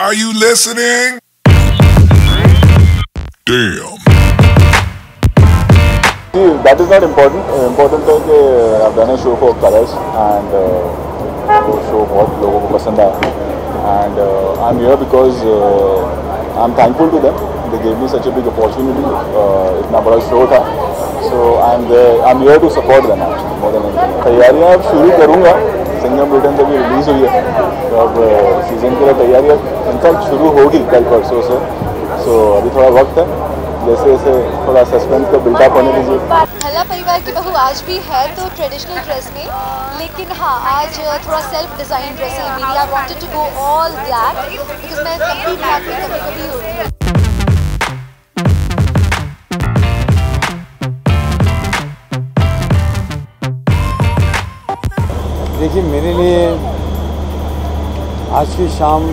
Are you listening? Damn. That is not important. Important है कि I've done a show for Colors and वो show बहुत लोगों को पसंद आया and I'm here because I'm thankful to them. They gave me such a big opportunity. इतना बड़ा show था, so I'm here to support them actually more than anything. तैयारियाँ अब शुरू करूँगा. सिंघम रिटर्न अभी रिलीज हुई है, तो अब सीजन के लिए तैयारियाँ इनफैक्ट शुरू होगी कल परसों से. सो अभी थोड़ा वक्त है, जैसे जैसे थोड़ा सस्पेंस का बिल्डअप होने दीजिए. हल्ला परिवार की बहू आज भी है तो ट्रेडिशनल ड्रेस में, लेकिन हाँ आज थोड़ा सेल्फ डिज़ाइन ड्रेस है मेरी. I wanted to go all black because मैं कंप्लीट ब्लैक में कभी कभी होती हूँ. देखिए, मेरे लिए आज की शाम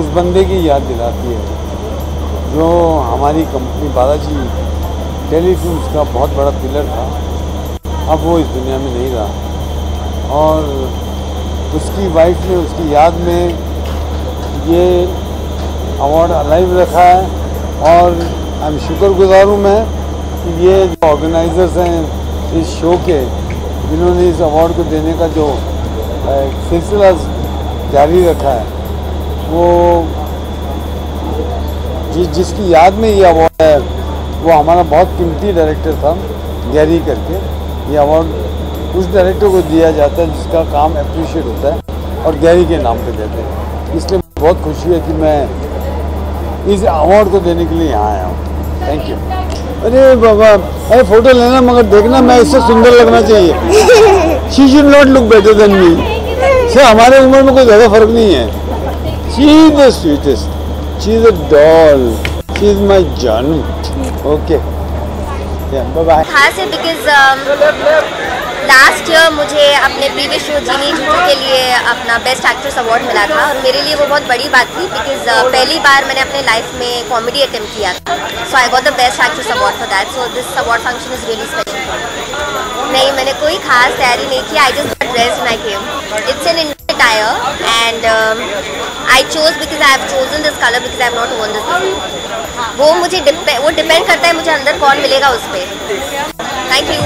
उस बंदे की याद दिलाती है जो हमारी कंपनी बालाजी टेलीफिल्म्स का बहुत बड़ा पिलर था. अब वो इस दुनिया में नहीं रहा और उसकी वाइफ ने उसकी याद में ये अवार्ड अलाइव रखा है. और आई एम शुक्रगुजार हूँ मैं कि ये जो ऑर्गेनाइजर्स हैं इस शो के, जिन्होंने इस अवार्ड को देने का जो सिलसिला जारी रखा है, वो जिसकी याद में ये अवार्ड है वो हमारा बहुत कीमती डायरेक्टर था गैरी करके. ये अवार्ड उस डायरेक्टर को दिया जाता है जिसका काम अप्रिशिएट होता है और गैरी के नाम पे देते हैं. इसलिए बहुत खुशी है कि मैं इस अवार्ड को देने के लिए यहाँ आया हूँ. Thank you. अरे बाबा, अरे फोटो लेना मगर देखना मैं इससे सुंदर लगना चाहिए. She should not look better than me. Sir हमारे उम्र में कोई ज़्यादा फर्क नहीं है. She is the sweetest, she is a doll, she is my जानू. Okay, bye bye. खास है बिकॉज लास्ट ईयर मुझे अपने प्रीवियस शो जीनी जूजू के लिए अपना बेस्ट एक्ट्रेस अवार्ड मिला था और मेरे लिए वो बहुत बड़ी बात थी बिकॉज पहली बार मैंने अपने लाइफ में कॉमेडी अटेम्प्ट किया था. So I got the best actress award for that. So this award function is really special. नहीं, मैंने कोई खास तैयारी नहीं की. I just got dressed when I came. It's an Indian attire and I chose because I have chosen this colour because I have not worn this before. वो मुझे वो डिपेंड करता है मुझे अंदर कौन मिलेगा उस पर. Thank you.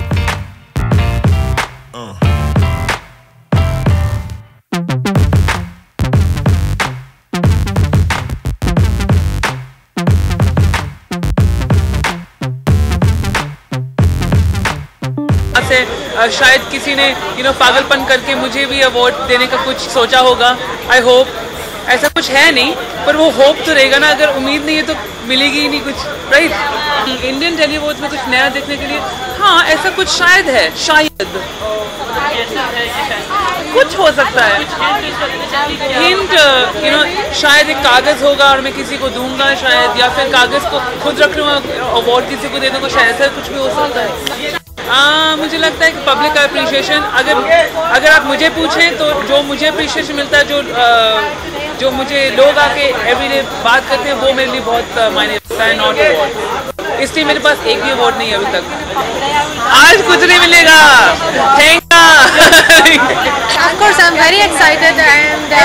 शायद किसी ने पागलपन करके मुझे भी अवार्ड देने का कुछ सोचा होगा. आई होप ऐसा कुछ है नहीं, पर वो होप तो रहेगा ना. अगर उम्मीद नहीं है तो मिलेगी ही नहीं कुछ, राइट. इंडियन टेली अवार्ड्स में कुछ नया देखने के लिए हाँ ऐसा कुछ शायद है, शायद कुछ हो सकता है. हिंट शायद एक कागज़ होगा और मैं किसी को दूंगा शायद, या फिर कागज़ को खुद रख लूँगा, अवार्ड किसी को दे दूँगा शायद. ऐसा कुछ भी हो सकता है. मुझे लगता है कि पब्लिक का अप्रिशिएशन, अगर आप मुझे पूछें तो जो मुझे अप्रिशिएशन मिलता है, जो मुझे लोग आके एवरीडे बात करते हैं, वो मेरे लिए बहुत मायने रखता है. Not award. इसलिए मेरे पास एक भी अवार्ड नहीं है अभी तक. आज कुछ नहीं मिलेगा. Thank you. Of course, I'm very excited and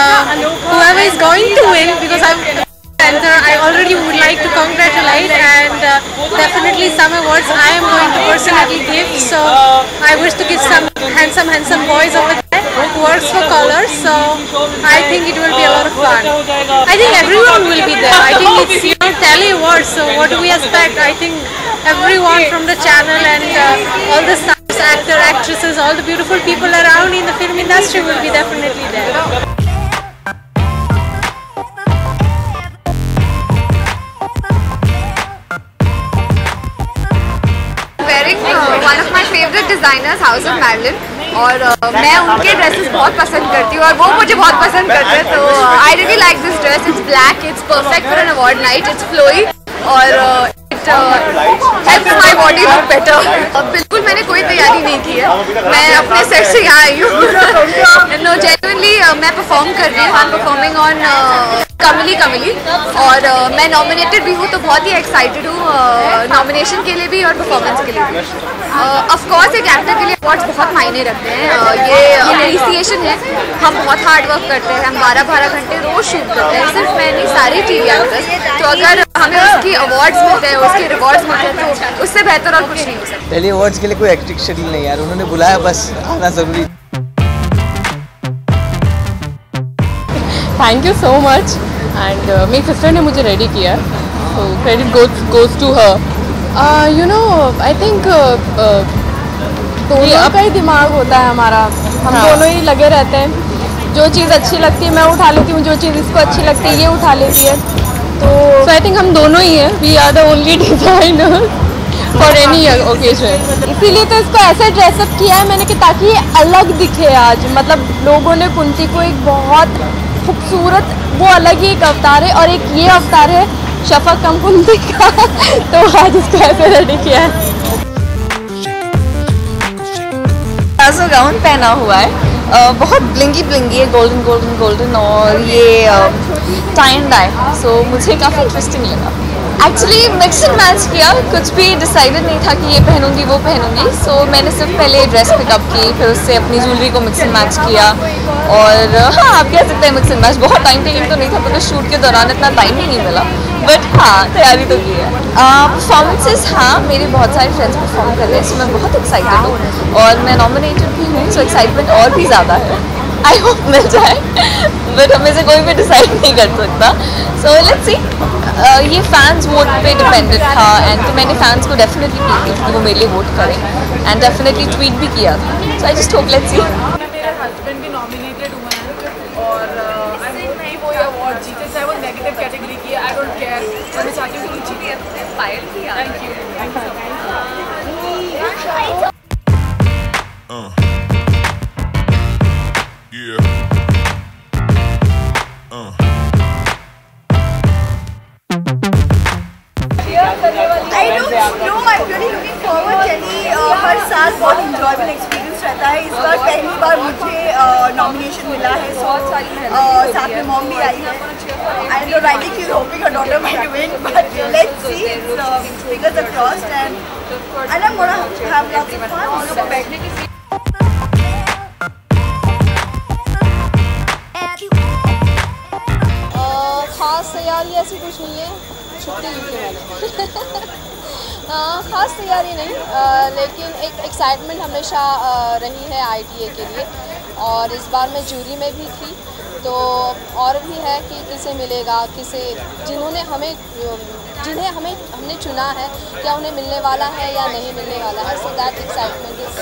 whoever is going to win, because I already would like to congratulate and definitely some awards I am going to personally give. So I wish to give some handsome boys over there who works for Colors. So I think it will be a lot of fun. I think everyone will be there. I think it's Tele Awards. So what do we expect? I think everyone from the channel and all the stars, actor, actresses, all the beautiful people around in the film industry will be definitely there. One of my favorite designers, House of Madeline, और मैं उनके dresses बहुत पसंद करती हूँ और वो मुझे बहुत पसंद करते हैं. तो I really like this dress. It's black. It's perfect for an award night. It's flowy और it helps my body look better. बिल्कुल मैंने कोई तैयारी नहीं की है. मैं अपने सेट से यहाँ आई हूँ. No, genuinely मैं परफॉर्म कर रही हूँ. I'm performing on कमली और मैं नॉमिनेटेड भी हूँ, तो बहुत ही एक्साइटेड हूँ नॉमिनेशन के लिए भी और परफॉर्मेंस के लिए भी. ऑफ कोर्स एक एक्टर के लिए अवार्ड्स बहुत मायने रखते हैं। ये अप्रिसिएशन है। हम बहुत हार्ड वर्क करते हैं, हम 12-12 घंटे रोज शूट करते हैं, सिर्फ मैं नहीं सारे टीवी एक्टर्स। तो अगर हमें उसकी अवार्ड्स मिलते हैं, उसके रिवॉर्ड्स मिलते हैं, तो उससे बेहतर और कुछ नहीं हो सकता। पहले अवार्ड्स के लिए कोई एक्टिंग शेड्यूल नहीं यार, उन्होंने बुलाया बस आना ज़रूरी। Thank you so much and मेरी सिस्टर ने मुझे रेडी किया, so credit goes to her. You know I think दोनों का ही दिमाग होता है हमारा, हम दोनों ही लगे रहते हैं। जो चीज़ अच्छी लगती है मैं उठा लेती हूँ, जो चीज़ इसको अच्छी लगती है ये उठा लेती है। तो आई थिंक हम दोनों ही हैं, we are the only designer for any occasion. इसीलिए तो इसको ऐसे ड्रेसअप किया है मैंने कि ताकि ये अलग दिखे आज। मतलब लोगों ने कुंती को एक बहुत खूबसूरत, वो अलग ही एक अवतार है, और एक ये अवतार है शफक कम कुंती का तो आज इसको ऐसे रेडी किया है। प्लाजो गाउन पहना हुआ है, बहुत ब्लिंगी है, गोल्डन गोल्डन गोल्डन, और ये टाई एंड डाई, सो मुझे काफ़ी इंटरेस्टिंग लगा। एक्चुअली मिक्स एंड मैच किया, कुछ भी डिसाइडेड नहीं था कि ये पहनूंगी वो पहनूंगी। सो मैंने सिर्फ पहले ड्रेस पिकअप की, फिर उससे अपनी ज्वेलरी को मिक्स एंड मैच किया। और हाँ, आप कह सकते हैं मिक्स एंड मैच। बहुत टाइम टेकिंग तो नहीं था, क्योंकि शूट के दौरान इतना टाइम ही नहीं मिला, बट हाँ तैयारी तो की है। परफॉर्मेंसेस, हाँ मेरे बहुत सारे फ्रेंड्स परफॉर्म कर रहे हैं, इसमें मैं बहुत एक्साइटेड हूँ, और मैं नॉमिनेटेड भी हूँ, सो एक्साइटमेंट और भी ज़्यादा है। आई होप मिल जाए, बट हमें से कोई भी डिसाइड नहीं कर सकता। So let's see. ये फैंस वोट पे डिपेंडेड था, एंड तो मैंने फैंस को डेफिनेटली की थी कि वो मेरे लिए वोट करें, एंड डेफिनेटली ट्वीट भी किया था। So I just hope let's see. मेरे हस्बैंड भी नॉमिनेटेड हुए हैं, और आई होप कि वो अवार्ड जीते, चाहे वो नेगेटिव कैटेगरी की है, आई डोंट केयर। मैं चाहती हूँ कि जीते। फाइल किया। थैंक यू हर साल बहुत इंजॉयबल एक्सपीरियंस रहता है। इस बार पहली बार मुझे नॉमिनेशन मिला है, साथ में मॉम भी आई है। I know rightly she is hoping her daughter might win, but let's see, it's fingers are crossed and I am gonna have lots of fun. हम लोग को बैठने की खास तैयारी ऐसी कुछ नहीं है, छुट्टी यूके वाले खास तैयारी नहीं, लेकिन एक एक्साइटमेंट हमेशा रही है ITA के लिए, और इस बार मैं जूरी में भी थी, तो और भी है कि किसे मिलेगा, जिन्हें हमने चुना है, क्या उन्हें मिलने वाला है या नहीं मिलने वाला है। So that excitement is.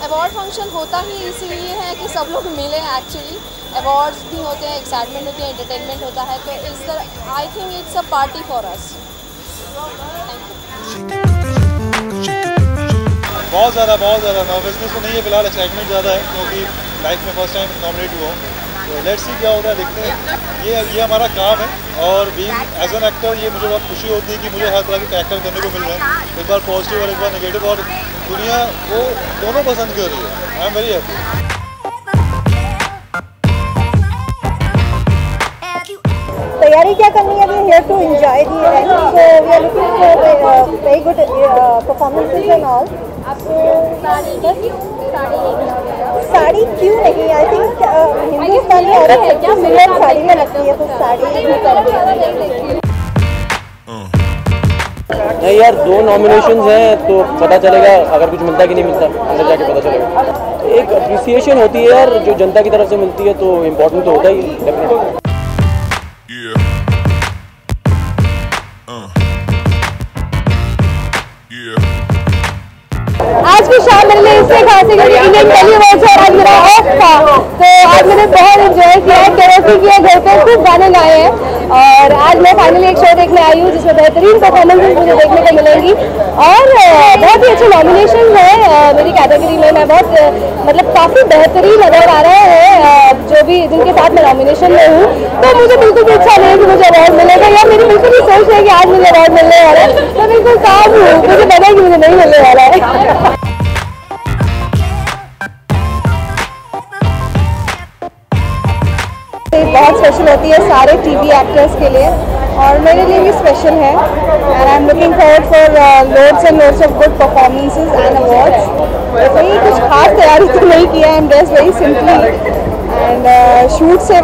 Award function होता ही इसीलिए है कि सब लोग मिले। एक्चुअली अवार्ड्स भी होते हैं, एक्साइटमेंट होती है, एंटरटेनमेंट होता है, तो इस तरह आई think it's a party for us. बहुत ज़्यादा नर्वसनेस तो नहीं है फिलहाल, एक्साइटमेंट ज़्यादा है, क्योंकि लाइफ में फर्स्ट टाइम नॉमिनेट हुआ हूँ। तो लेट्स सी क्या होता है, देखते हैं। ये हमारा काम है, और बीइंग एज एन एक्टर ये मुझे बहुत खुशी होती है कि मुझे हर तरह के कैरेक्टर करने को मिल रहे हैं, एक बार पॉजिटिव और एक बार नेगेटिव, और दुनिया वो दोनों पसंद कर रही है। I am very happy. तैयारी क्या करनी है? We here to enjoy the event, so we are looking for very good performances and all. Sari क्यों नहीं? आई थिंक हिंदुस्तानी औरत सबसे सुंदर साड़ी में लगती है, तो साड़ी ही पहननी। नहीं यार, 2 नॉमिनेशंस हैं तो पता चलेगा अगर कुछ मिलता कि नहीं मिलता, अंदर जाके पता चलेगा। एक अप्रिसिएशन होती है यार, जो जनता की तरफ से मिलती है, तो इम्पोर्टेंट तो होता ही डेफिनेटली। आज की शाम मेरे लिए इससे खासी क्योंकि इंडियन टेली अवार्ड्स और आज मेरा ऑफ था, तो आज मैंने बहुत एंजॉय किया, कैरेक्टर किया, घर पे खूब गाने गाए हैं, और आज मैं फाइनली एक शो देखने आई हूँ जिसमें बेहतरीन परफॉर्मेंसेस मुझे देखने को मिलेंगी, और बहुत ही अच्छे नॉमिनेशन है मेरी कैटेगरी में। मैं बहुत मतलब काफ़ी बेहतरीन नजर आ रहा है जो भी जिनके साथ मैं नॉमिनेशन में हूँ, तो मुझे बिल्कुल भी इच्छा नहीं है कि मुझे अवार्ड मिलेगा, या मेरी बिल्कुल ही सोच है कि आज मुझे अवार्ड मिलने वाला है, तो बिल्कुल काम हूँ, मुझे पता है कि मुझे नहीं मिलने वाला है। बहुत स्पेशल होती है सारे टीवी एक्टर्स के लिए, और मेरे लिए भी स्पेशल है and I am looking forward for loads and loads of good performances and awards. कोई कुछ खास तैयारी तो नहीं किया, I am dress very simply and shoot से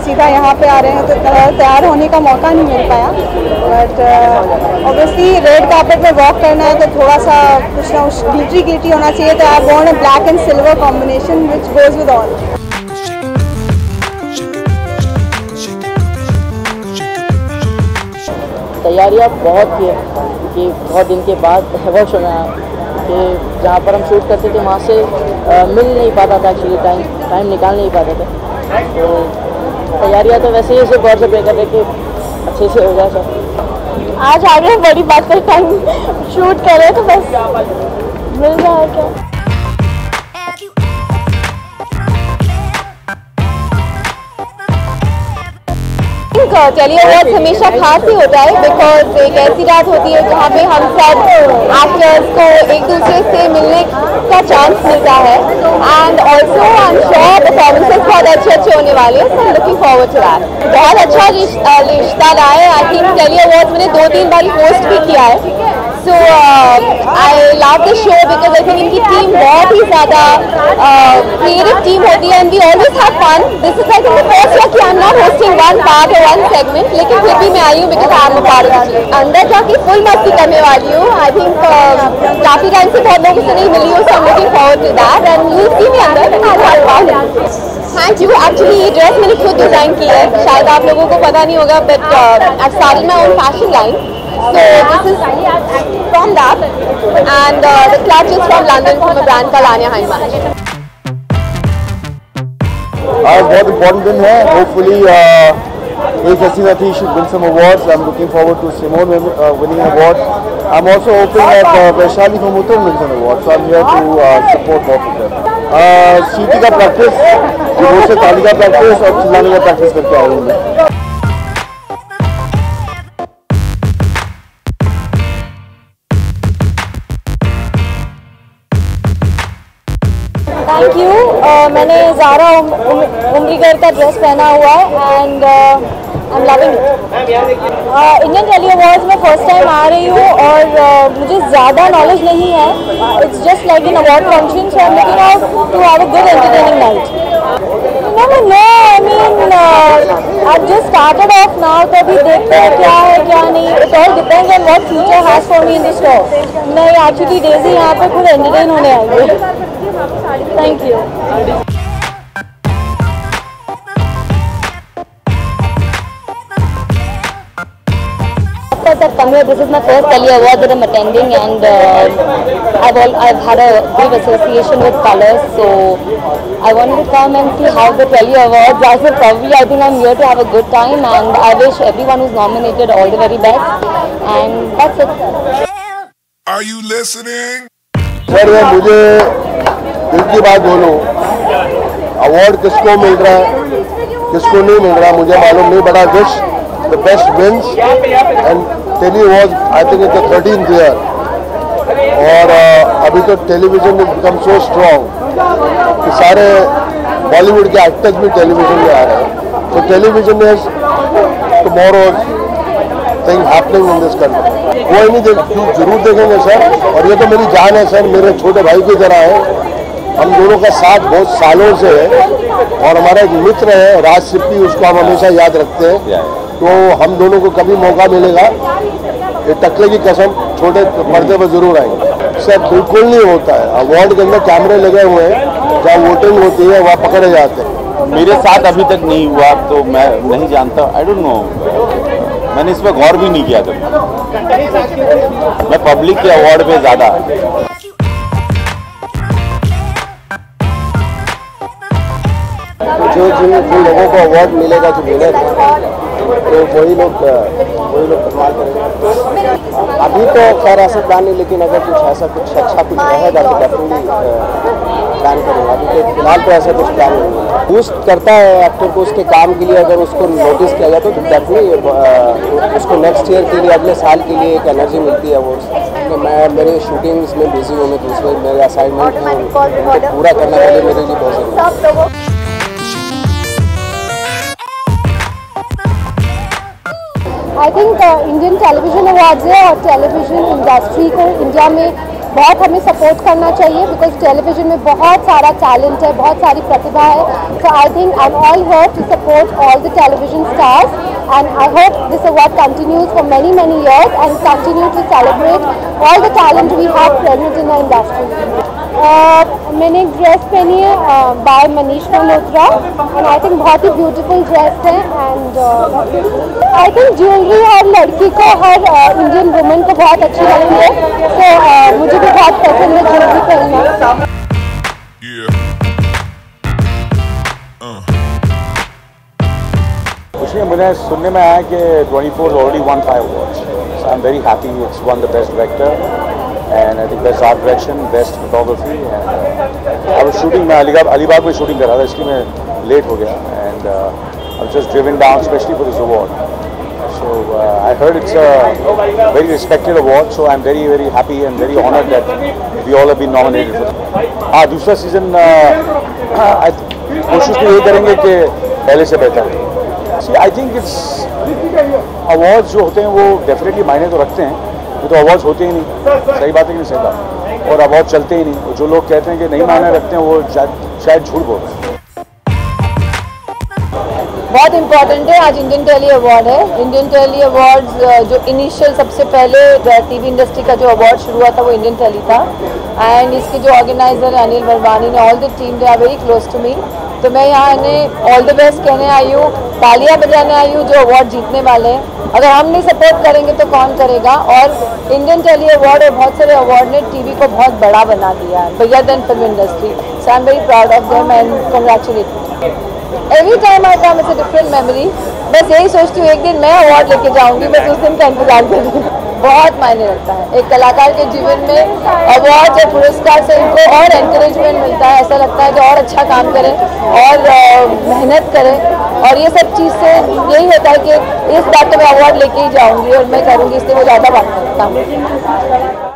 सीधा यहाँ पे आ रहे हैं तो तैयार होने का मौका नहीं मिल पाया, बट ऑब्वियसली रेड कार्पेट में वॉक करना है तो थोड़ा सा कुछ ना कुछ ग्लिटरी होना चाहिए, तो I want a black and silver combination which goes with all. तैयारियाँ बहुत की है कि बहुत दिन के बाद अवार्ड शो में आया कि जहाँ पर हम शूट करते थे वहाँ से मिल नहीं पाता था, एक्चुअली टाइम निकाल नहीं पाते थे। तो तैयारियाँ तो वैसे ही सिर्फ गौर से पे कर रहे कि अच्छे से हो जाए सब। आज आ गए, बड़ी बात पर टाइम शूट कर रहे तो बस मिल जाए क्या। चलिए अवार्ड हमेशा खास ही होता है बिकॉज एक ऐसी रात होती है जहाँ पे हम सब एक्टर्स को एक दूसरे से मिलने का चांस मिलता है and also I am sure performances बहुत अच्छे होने वाले हैं, so looking forward to that. बहुत अच्छा रिश्ता रहा है। आई थिंक टेली अवार्ड्स मैंने 2-3 बार होस्ट भी किया है, so I love the show because I think इनकी टीम बहुत ही ज़्यादा क्रिएटिव टीम होती है and we always have fun. This is I think the first year कि I am not hosting one part और वन सेगमेंट, लेकिन फिर भी मैं आई हूँ because I am a part of it. अंदर जाके फुल मस्ती करने वाली हूँ। आई थिंक काफ़ी टाइम से बहुत लोगों से नहीं मिली हूँ, so I am looking forward to that and you see me अंदर। Thank you. एक्चुअली ये ड्रेस मैंने खुद डिज़ाइन की है, शायद आप लोगों को पता नहीं होगा, but I started my own fashion line, so this is from that and the clutch is from London from a brand called Anya Hindmarch. आज बहुत इम्पोर्टेंट दिन है। होपफुली एक हसीना थी should win some awards. I'm looking forward to Simone winning an award. I'm also hoping that Vaishali from Uttar wins an award. So I'm here to support both of them. सीटी का practice, जोर से ताली का practice और चिल्लाने का practice करके आए हैं। Thank you. मैंने ज़ारा उम्रीगर का ड्रेस पहना हुआ है and I am loving it. Indian Telly awards में फर्स्ट टाइम आ रही हूँ और मुझे ज़्यादा नॉलेज नहीं है। It's just like an award function, so I am looking out to have a good entertaining night. No, I mean I've just started off now, तो अभी देखते हैं क्या है क्या नहीं। It all depends on what future has for me in the store. मैं actually daisy यहाँ पे खुद एंटरटेन होने आई हूँ। Thank you. This is my first Telly Award that I'm attending, and I've had a good association with Colors, so I wanted to come and see how the Telly Awards are. So probably I think I'm here to have a good time, and I wish everyone who's nominated all the very best, and that's it. Are you listening? Sir मुझे दिल की बात बोलूं, award किसको मिल रहा है किसको नहीं मिल रहा मुझे मालूम नहीं, बड़ा wish the best wins and Telly award I think it's the 13th year और अभी तो टेलीविजन ने बिकम सो स्ट्रॉन्ग कि सारे बॉलीवुड के एक्टर्स भी टेलीविजन में आ रहे हैं। तो television is tomorrow's thing happening in this country. कोई नहीं जरूर देखेंगे सर, और ये तो मेरी जान है सर, मेरे छोटे भाई की तरह है। हम दोनों का साथ बहुत सालों से है और हमारा एक मित्र है राज सिप्पी, उसको हम हमेशा याद रखते हैं। तो हम दोनों को कभी मौका मिलेगा, ये टकले की कसम छोटे पर्दे पर जरूर आएंगे। सर बिल्कुल नहीं होता है, अवार्ड के अंदर कैमरे लगे हुए हैं, जहाँ वोटिंग होती है वहाँ पकड़े जाते हैं। मेरे साथ अभी तक नहीं हुआ तो मैं नहीं जानता, आई डोंट नो, मैंने इस पर गौर भी नहीं किया था। मैं पब्लिक के अवार्ड पे ज़्यादा जिन लोगों को अवार्ड मिलेगा, जो विनर तो वही लोग कमाल करेंगे। अभी तो खैर ऐसा प्लान नहीं, लेकिन अगर कुछ ऐसा कुछ अच्छा कुछ रहेगा तो डेफिनेटली प्लान करेंगे। अभी तो फिलहाल तो ऐसा कुछ प्लान नहीं। बूस्ट करता है एक्टर को उसके काम के लिए, अगर उसको नोटिस किया जाए तो डेफिनेटली उसको नेक्स्ट ईयर के लिए, अगले साल के लिए एक एनर्जी मिलती है वो। तो मैं मेरे शूटिंग्स में बिजी हूँ, मैं दूसरे मेरे असाइनमेंट को पूरा करने के लिए मेरे लिए बहुत ज़रूरी है। I think Indian television awards है और टेलीविजन इंडस्ट्री को इंडिया में बहुत हमें सपोर्ट करना चाहिए बिकॉज टेलीविजन में बहुत सारा टैलेंट है, बहुत सारी प्रतिभा है. So I think I am all here to support all the television stars and I hope this award continues for many years and continue to celebrate all the talent we have present in the industry. मैंने एक dress पहनी है by Manish Malhotra and I think बहुत ही beautiful dress है. And I think jewellery हर लड़की को, हर इंडियन वुमेन को बहुत अच्छी लगती है. सो मुझे भी बहुत पसंद है ज्वेलरी पहनना. उसमें मुझे सुनने में आया कि 24 already won 5 awards. So I'm very happy it's won the best director and I think best art direction, best photography and I was shooting, मैं अलीबाग में शूटिंग कर रहा था, इसलिए मैं लेट हो गया and I was just driven down especially for this award. So I heard it's a very respected award, so I'm very happy and very honored that we all have been nominated for it. हाँ, दूसरा season कोशिश तो यही करेंगे कि पहले से बेहतर है. See, I think it's awards जो होते हैं वो डेफिनेटली मायने तो रखते हैं, ये तो अवार्ड्स होते ही नहीं. सही बात है कि नहीं सही बात, और अवार्ड चलते ही नहीं. जो लोग कहते हैं कि नहीं मायने रखते हैं वो शायद झूठ बोल रहे हैं. बहुत इम्पोर्टेंट है. आज इंडियन टेली अवार्ड है. इंडियन टेली अवार्ड्स जो इनिशियल सबसे पहले टीवी इंडस्ट्री का जो अवार्ड शुरू हुआ था वो इंडियन टेली था एंड इसके जो ऑर्गेनाइजर अनिल वर्वानी ने, all the team they are very close to me. तो मैं यहाँ इन्हें ऑल द बेस्ट कहने आई हूँ, तालियां बजाने आई हूँ जो अवार्ड जीतने वाले हैं. अगर हम नहीं सपोर्ट करेंगे तो कौन करेगा. और इंडियन टेली अवार्ड और बहुत सारे अवार्ड ने टीवी को बहुत बड़ा बना दिया है, bigger than film industry. So I am very proud of them and congratulate. Every time I come it's a different memory. बस यही सोचती हूँ एक दिन मैं अवार्ड लेके जाऊँगी, बस उस दिन का इंतजार कर रही हूँ. बहुत मायने रखता है एक कलाकार के जीवन में. अवार्ड और पुरस्कार से इनको और एनकरेजमेंट मिलता है. ऐसा लगता है कि और अच्छा काम करें और मेहनत करें, और ये सब चीज़ से यही होता है कि इस बात में मैं अवार्ड लेके ही जाऊँगी और मैं करूँगी, इसलिए वो ज़्यादा बात करता हूँ.